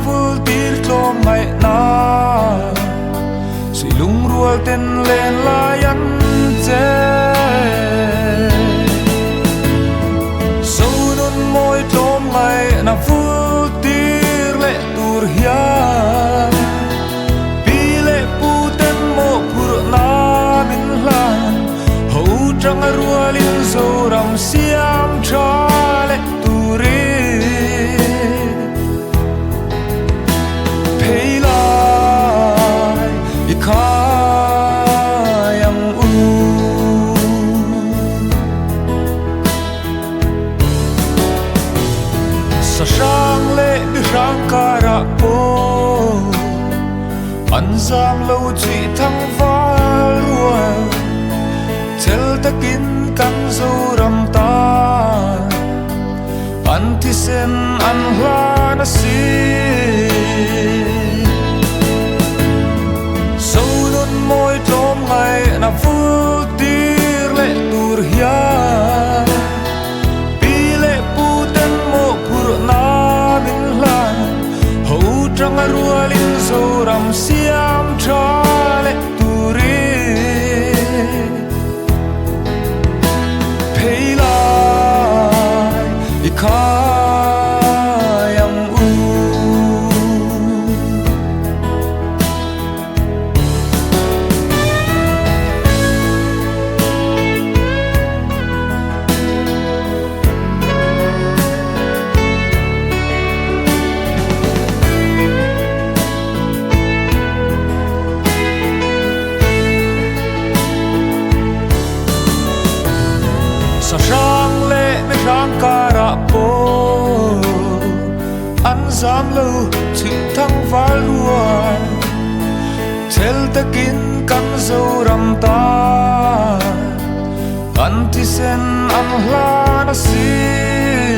vul tir tlom ngai na si lung rual ten len layan che so nun moi tlom ngai na vul tir le tur hian pi le pu ten mo phur na min hlan ho trăng rualin zo ram siam tha le turi giam lâu chỉ thăng vá ruột tel takin kan zo ram ta an thi sen an hla na si so nun moi tlom ngai na vul tir le tur hian pi le pu ten mo phur na min hlan ho trăng rualin zo ram siam tha le turi phei lai i khai am u giam lâu chỉ thăng vá ruột tel takin kan zo ram ta an thi sen an hla na si